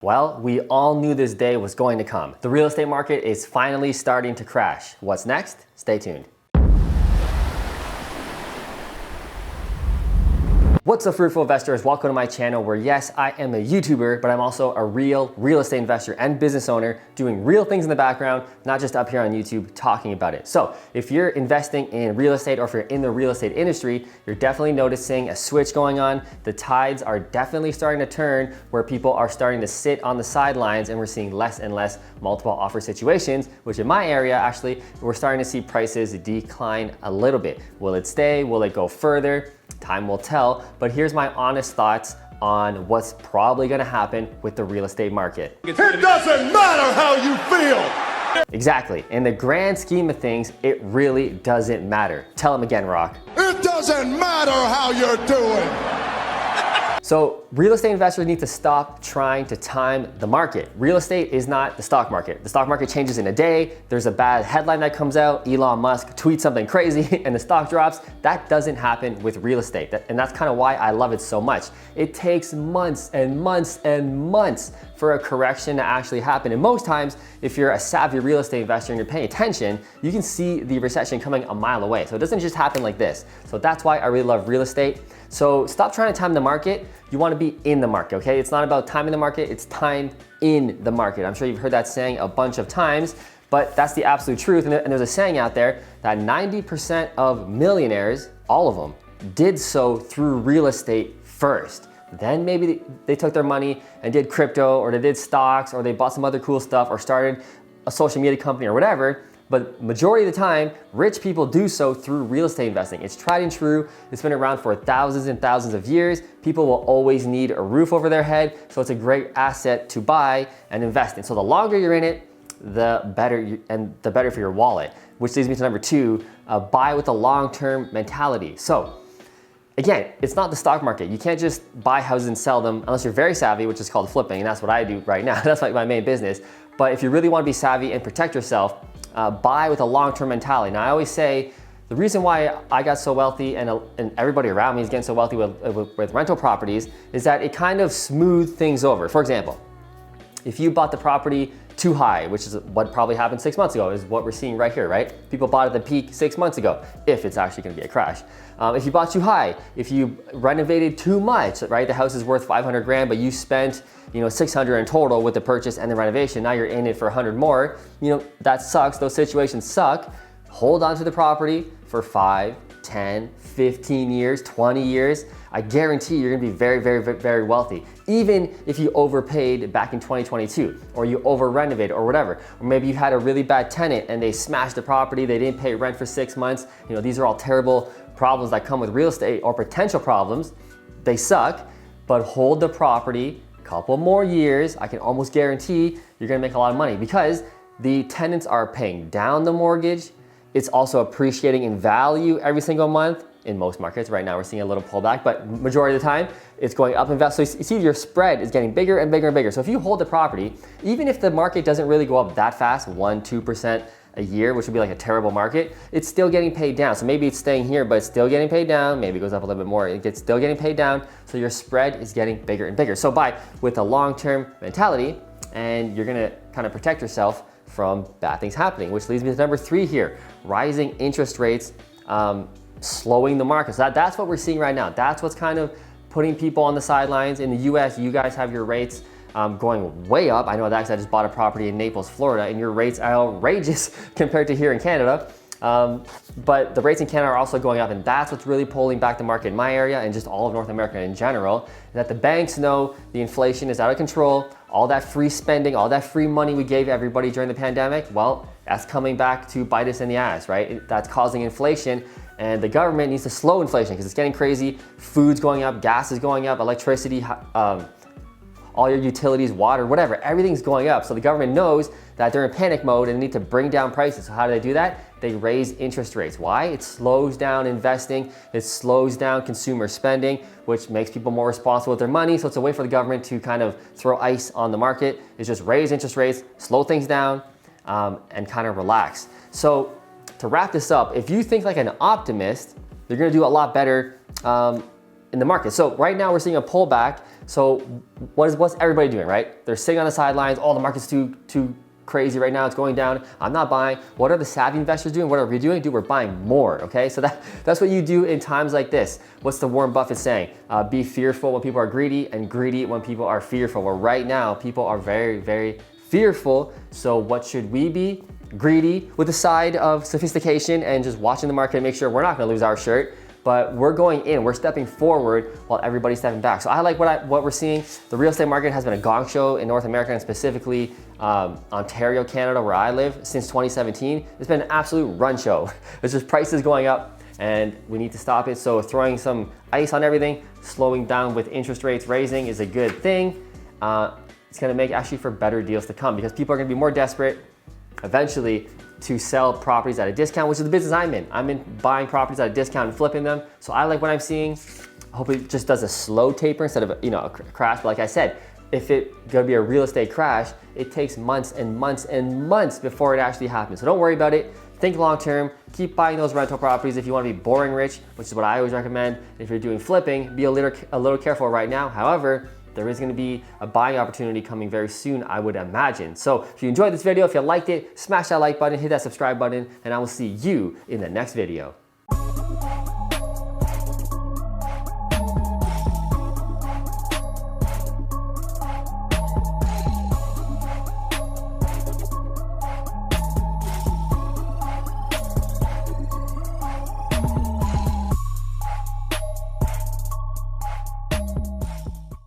Well, we all knew this day was going to come. The real estate market is finally starting to crash. What's next? Stay tuned. What's up, fruitful investors? Welcome to my channel where, yes, I am a YouTuber, but I'm also a real estate investor and business owner doing real things in the background, not just up here on YouTube talking about it. So if you're investing in real estate or if you're in the real estate industry, you're definitely noticing a switch going on. The tides are definitely starting to turn where people are starting to sit on the sidelines and we're seeing less and less multiple offer situations, which in my area, actually, we're starting to see prices decline a little bit. Will it stay? Will it go further? Time will tell, but here's my honest thoughts on what's probably gonna happen with the real estate market. It doesn't matter how you feel! Exactly. In the grand scheme of things, it really doesn't matter. Tell them again, Rock. It doesn't matter how you're doing! So real estate investors need to stop trying to time the market. Real estate is not the stock market. The stock market changes in a day. There's a bad headline that comes out, Elon Musk tweets something crazy and the stock drops. That doesn't happen with real estate. And that's kind of why I love it so much. It takes months and months and months for a correction to actually happen. And most times, if you're a savvy real estate investor and you're paying attention, you can see the recession coming a mile away. So it doesn't just happen like this. So that's why I really love real estate. So stop trying to time the market. You want to be in the market, okay? It's not about timing the market, it's time in the market. I'm sure you've heard that saying a bunch of times, but that's the absolute truth. And there's a saying out there that 90% of millionaires, all of them, did so through real estate first. Then maybe they took their money and did crypto, or they did stocks, or they bought some other cool stuff, or started a social media company or whatever. But majority of the time, rich people do so through real estate investing. It's tried and true. It's been around for thousands and thousands of years. People will always need a roof over their head. So it's a great asset to buy and invest in. So the longer you're in it, the better for your wallet. Which leads me to number two, buy with a long-term mentality. So again, it's not the stock market. You can't just buy houses and sell them unless you're very savvy, which is called flipping. And that's what I do right now. That's like my main business. But if you really want to be savvy and protect yourself, buy with a long-term mentality. Now, I always say the reason why I got so wealthy and everybody around me is getting so wealthy with rental properties is that it kind of smoothed things over. For example, if you bought the property too high, which is what probably happened 6 months ago, is what we're seeing right here, right? People bought at the peak 6 months ago, if it's actually gonna be a crash. If you bought too high, if you renovated too much, right? The house is worth 500 grand, but you spent 600 in total with the purchase and the renovation. Now you're in it for 100 more. That sucks. Those situations suck. Hold on to the property for 5, 10, 15 years, 20 years. I guarantee you're gonna be very, very, very wealthy. Even if you overpaid back in 2022, or you over renovated or whatever, or maybe you had a really bad tenant and they smashed the property, they didn't pay rent for 6 months. These are all terrible problems that come with real estate, or potential problems. They suck, but hold the property a couple more years. I can almost guarantee you're gonna make a lot of money because the tenants are paying down the mortgage. It's also appreciating in value every single month. In most markets right now, we're seeing a little pullback, but majority of the time, it's going up in value. So you see your spread is getting bigger and bigger and bigger. So if you hold the property, even if the market doesn't really go up that fast, 1%, 2% a year, which would be like a terrible market, it's still getting paid down. So maybe it's staying here, but it's still getting paid down. Maybe it goes up a little bit more. It's still getting paid down. So your spread is getting bigger and bigger. So buy with a long-term mentality, and you're gonna kind of protect yourself from bad things happening, which leads me to number three here, rising interest rates, slowing the market. So that's what we're seeing right now. That's what's kind of putting people on the sidelines. In the US, you guys have your rates going way up. I know that because I just bought a property in Naples, Florida, and your rates are outrageous compared to here in Canada. But the rates in Canada are also going up, and that's what's really pulling back the market in my area and just all of North America in general, that the banks know the inflation is out of control. All that free spending, all that free money we gave everybody during the pandemic, well, that's coming back to bite us in the ass, right? That's causing inflation, and the government needs to slow inflation because it's getting crazy. Food's going up, gas is going up, electricity, all your utilities, water, whatever, everything's going up. So the government knows that they're in panic mode and they need to bring down prices. So how do they do that? They raise interest rates. Why? It slows down investing, it slows down consumer spending, which makes people more responsible with their money. So it's a way for the government to kind of throw ice on the market. It's just raise interest rates, slow things down, and kind of relax. So to wrap this up, if you think like an optimist, you're gonna do a lot better in the market. So right now we're seeing a pullback. So what's everybody doing, right? They're sitting on the sidelines. Oh, the market's too crazy right now. It's going down. I'm not buying. What are the savvy investors doing? What are we doing? Dude, we're buying more, okay? So that's what you do in times like this. What's the Warren Buffett saying? Be fearful when people are greedy and greedy when people are fearful. Well, right now, people are very, very fearful. So what should we be? Greedy with a side of sophistication and just watching the market and make sure we're not gonna lose our shirt. But we're going in, we're stepping forward while everybody's stepping back. So I like what we're seeing. The real estate market has been a gong show in North America and specifically Ontario, Canada, where I live since 2017. It's been an absolute run show. It's just prices going up and we need to stop it. So throwing some ice on everything, slowing down with interest rates raising is a good thing. It's gonna make actually for better deals to come because people are gonna be more desperate eventually to sell properties at a discount, which is the business I'm in. I'm in buying properties at a discount and flipping them. So I like what I'm seeing. I hope it just does a slow taper instead of a crash. But like I said, if it's gonna be a real estate crash, it takes months and months and months before it actually happens. So don't worry about it. Think long term, keep buying those rental properties if you wanna be boring rich, which is what I always recommend. If you're doing flipping, be a little careful right now. However, there is gonna be a buying opportunity coming very soon, I would imagine. So if you enjoyed this video, if you liked it, smash that like button, hit that subscribe button, and I will see you in the next video.